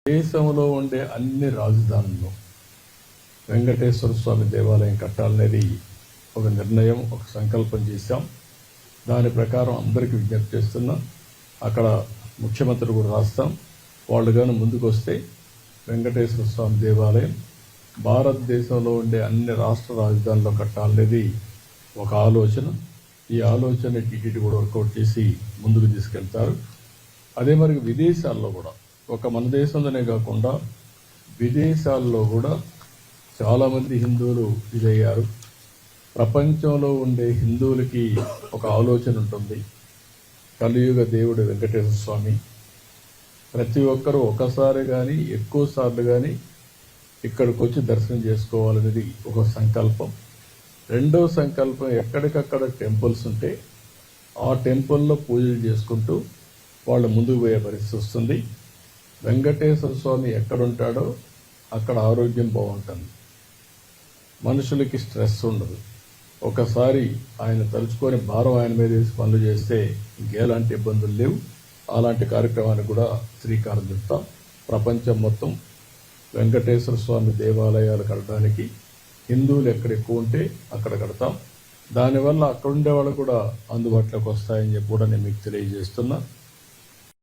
దేశంలో ఉండే అన్ని రాజధానుల్లో వెంకటేశ్వర స్వామి దేవాలయం కట్టాలనేది ఒక నిర్ణయం, ఒక సంకల్పం చేశాం. దాని ప్రకారం అందరికీ విజ్ఞప్తి చేస్తున్నాం. అక్కడ ముఖ్యమంత్రి కూడా రాస్తాం. వాళ్ళు కానీ ముందుకు వస్తే వెంకటేశ్వర స్వామి దేవాలయం భారతదేశంలో ఉండే అన్ని రాష్ట్ర రాజధానుల్లో కట్టాలనేది ఒక ఆలోచన. ఈ ఆలోచన టీటీడీ కూడా వర్కౌట్ చేసి ముందుకు తీసుకెళ్తారు. అదే మరి విదేశాల్లో కూడా, ఒక మన దేశంలోనే కాకుండా విదేశాల్లో కూడా చాలామంది హిందువులు ఇదయ్యారు. ప్రపంచంలో ఉండే హిందువులకి ఒక ఆలోచన ఉంటుంది, కలియుగ దేవుడు వెంకటేశ్వర స్వామి ప్రతి ఒక్కరూ ఒకసారి కానీ ఎక్కువ సార్లు కానీ ఇక్కడికి వచ్చి దర్శనం చేసుకోవాలనేది ఒక సంకల్పం. రెండో సంకల్పం, ఎక్కడికక్కడ టెంపుల్స్ ఉంటే ఆ టెంపుల్లో పూజలు చేసుకుంటూ వాళ్ళు ముందుకు పోయే పరిస్థితి వస్తుంది. వెంకటేశ్వర స్వామి ఎక్కడుంటాడో అక్కడ ఆరోగ్యం బాగుంటుంది, మనుషులకి స్ట్రెస్ ఉండదు. ఒకసారి ఆయన తలుచుకొని భారం ఆయన మీద వేసి పనులు చేస్తే ఇంకేలాంటి ఇబ్బందులు లేవు. అలాంటి కార్యక్రమానికి కూడా శ్రీకారం చుడతాం. ప్రపంచం మొత్తం వెంకటేశ్వర స్వామి దేవాలయాలు కట్టడానికి హిందువులు ఎక్కడ ఎక్కువ ఉంటే అక్కడ కడతాం. దానివల్ల అక్కడ ఉండే వాళ్ళు కూడా అందుబాటులోకి వస్తాయని చెప్పి కూడా నేను మీకు తెలియజేస్తున్నా.